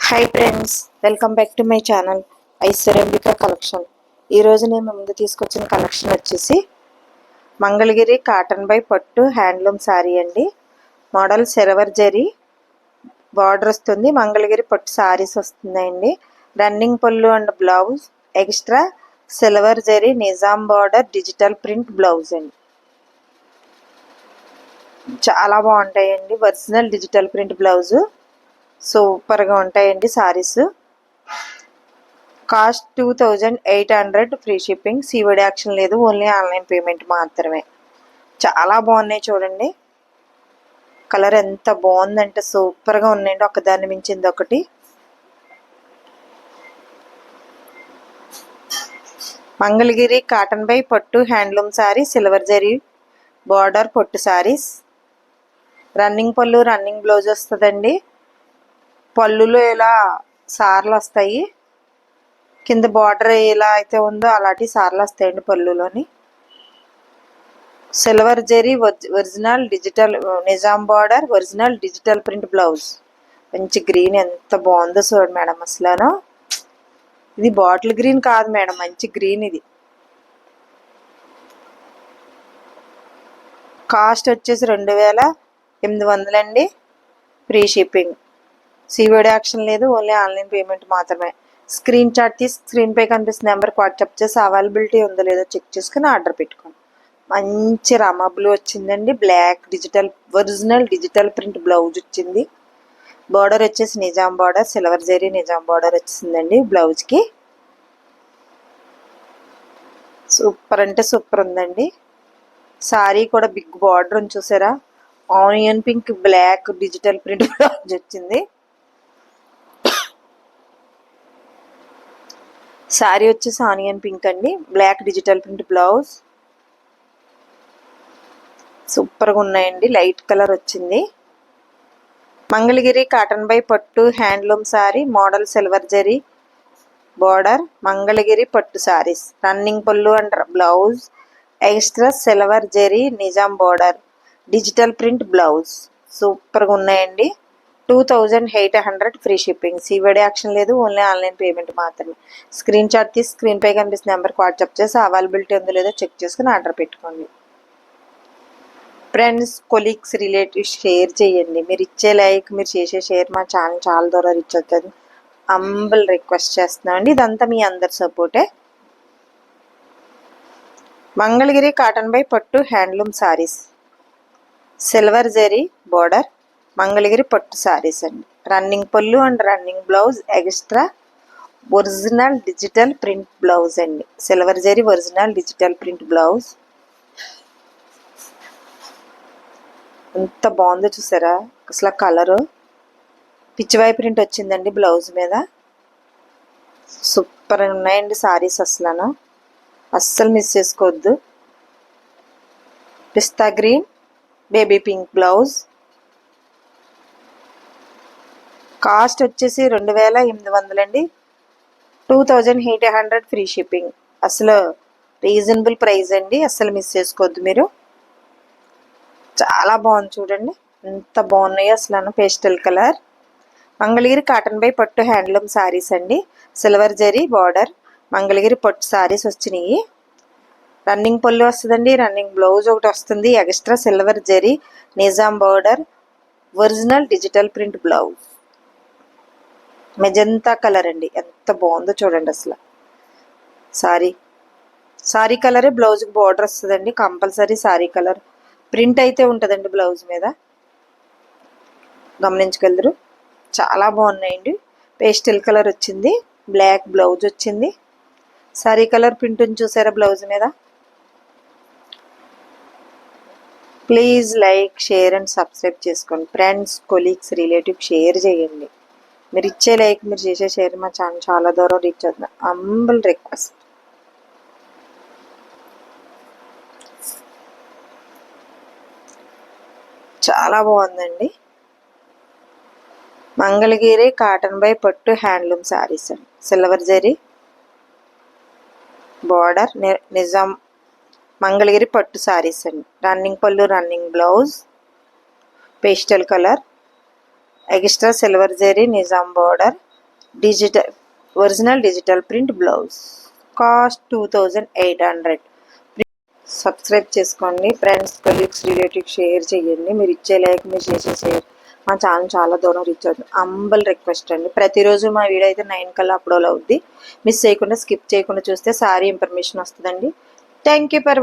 Hi friends, welcome back to my channel Aishwaryambika collection. ఈరోజు నేను ముందు తీసుకొచ్చిన కలెక్షన్ వచ్చేసి మంగళగిరి కాటన్ బై పట్టు హ్యాండ్లూమ్ శారీ అండి. మోడల్ సిల్వర్ జరీ బార్డర్ వస్తుంది. మంగళగిరి పట్టు శారీస్ వస్తుందండి. రన్నింగ్ పళ్ళు and blouse extra silver zari Nizam border digital print blouse అండి. చాలా బాగుంటాయండి. ఒరిజినల్ డిజిటల్ ప్రింట్ బ్లౌజు సూపర్గా ఉంటాయండి. Saris cost 2800, free shipping. COD action లేదు, ఓన్లీ ఆన్లైన్ పేమెంట్ మాత్రమే. చాలా బాగున్నాయి చూడండి. కలర్ ఎంత బాగుందంటే సూపర్గా ఉన్నాయండి. ఒకదాన్ని మించింది ఒకటి. మంగళగిరి కాటన్ బై పట్టు handloom sari silver zari border పట్టు శారీస్. రన్నింగ్ పళ్ళు రన్నింగ్ బ్లౌజ్ వస్తుందండి. పళ్ళులో ఇలా సార్లు వస్తాయి, కింద బార్డర్ ఎలా అయితే ఉందో అలాంటి సార్లు వస్తాయండి పళ్ళులోని. Silver zari original digital Nizam border original digital print blouse. మంచి గ్రీన్ ఎంత బాగుందో చూడండి మేడం. అసలు ఇది బాటిల్ గ్రీన్ కాదు మేడం, మంచి గ్రీన్ ఇది. కాస్ట్ వచ్చేసి 2800 అండి, ఫ్రీ షిప్పింగ్. సీవడి యాక్షన్ లేదు, ఓన్లీ ఆన్లైన్ పేమెంట్ మాత్రమే. స్క్రీన్ షాట్ తీసి స్క్రీన్పై కనిపిస్తున్న నెంబర్కి వాట్సాప్ చేసి అవైలబిలిటీ ఉందో లేదో చెక్ చేసుకుని ఆర్డర్ పెట్టుకోండి. మంచి రామా బ్లూ వచ్చిందండి. Black digital original digital print blouse వచ్చింది. బార్డర్ వచ్చేసి Nizam border silver zari Nizam border వచ్చిందండి బ్లౌజ్కి. సూపర్ అంటే సూపర్ ఉందండి. సారీ కూడా బిగ్ బార్డర్ ఉంది చూసారా. Onion pink black digital print blouse వచ్చింది. శారీ వచ్చేసి ఆనియన్ పింక్ అండి, బ్లాక్ డిజిటల్ ప్రింట్ బ్లౌజ్. సూపర్గా ఉన్నాయండి. లైట్ కలర్ వచ్చింది. మంగళగిరి కాటన్ బై పట్టు handloom sari model silver zari border Mangalagiri పట్టు శారీస్. రన్నింగ్ పళ్ళు and blouse extra silver zari Nizam border digital print blouse. సూపర్గా ఉన్నాయండి. 2800, ఫ్రీ షిప్పింగ్. సీవడి యాక్షన్ లేదు, ఓన్లీ ఆన్లైన్ పేమెంట్ మాత్రమే. స్క్రీన్ షాట్ తీసి స్క్రీన్పై కనిపిస్తున్న నెంబర్కి వాట్సాప్ చేసి అవైలబిలిటీ ఉందో లేదో చెక్ చేసుకుని ఆర్డర్ పెట్టుకోండి. ఫ్రెండ్స్, కొలీగ్స్, రిలేటివ్స్ షేర్ చేయండి. మీరు ఇచ్చే లైక్, మీరు చేసే షేర్ మా ఛానల్ చాలా దూరం రీచ్ అవుతుంది. అంబుల్ రిక్వెస్ట్ చేస్తున్నామండి. ఇదంతా మీ అందరి సపోర్టే. మంగళగిరి కాటన్ బై పట్టు handloom saris silver zari border Mangalagiri పట్టు శారీస్ అండి. రన్నింగ్ పళ్ళు and running blouse extra original digital print blouse అండి. Silver zari original digital print blouse. ఎంత బాగుందో చూసారా. అసలు కలరు పిచ్చివాయి ప్రింట్ వచ్చిందండి బ్లౌజ్ మీద. సూపర్ ఉన్నాయండి సారీస్. అస్సలు మిస్ చేసుకోవద్దు. పిస్తా green baby pink blouse. Cost వచ్చేసి 2800 అండి, 2800, ఫ్రీ షిప్పింగ్. అసలు రీజనబుల్ ప్రైస్ అండి, అసలు మిస్ చేసుకోవద్దు మీరు. చాలా బాగుంది చూడండి, ఎంత బాగున్నాయో అసలు. Pastel colour Mangalagiri cotton by పట్టు హ్యాండ్లూమ్ శారీస్ అండి. సిల్వర్ జరీ బార్డర్ మంగళగిరి పట్టు శారీస్ వచ్చినాయి. రన్నింగ్ పళ్ళు వస్తుందండి, రన్నింగ్ బ్లౌజ్ ఒకటి వస్తుంది. Extra silver zari Nizam border original digital print blouse. Magenta colour అండి, ఎంత బాగుందో చూడండి అసలు. సారీ కలరే బ్లౌజ్కి బార్డర్ వస్తుందండి. కంపల్సరీ సారీ కలర్ ప్రింట్ అయితే ఉంటుందండి బ్లౌజ్ మీద, గమనించగలరు. చాలా బాగున్నాయండి. పేస్టల్ కలర్ వచ్చింది, బ్లాక్ బ్లౌజ్ వచ్చింది. సారీ కలర్ ప్రింట్ చూసారా బ్లౌజ్ మీద. Please like, share and subscribe చేసుకోండి. ఫ్రెండ్స్, కొలీగ్స్, రిలేటివ్ షేర్ చేయండి. మీరు ఇచ్చే లైక్, మీరు చేసే షేర్ మా ఛానల్ చాలా దూరం రీచ్ అవుతుంది. అంబుల్ రిక్వెస్ట్. చాలా బాగుందండి. మంగళగిరి కాటన్ బై పట్టు హ్యాండ్లూమ్ శారీస్ అండి. సిల్వర్ జరీ బార్డర్ నిజాం మంగళగిరి పట్టు శారీస్ అండి. రన్నింగ్ పళ్ళు running blouse pastel colour extra silver zari Nizam border digital original digital print blouse. Cost 2800. Subscribe చేసుకోండి ఫ్రెండ్స్, కొలీగ్స్, రిలేటివ్స్ షేర్ చేయండి. మీరు ఇచ్చే లైక్, మీరు చేసే షేర్ మా ఛానల్ చాలా దూరం రీచ్ అవుతుంది. అంబల్ రిక్వెస్ట్ అండి. ప్రతిరోజు మా వీడియో అయితే 9 కల్లా అప్లోడ్ అవుద్ది. మిస్ చేయకుండా, స్కిప్ చేయకుండా చూస్తే సారీ ఇన్ఫర్మేషన్ వస్తుందండి. Thank you for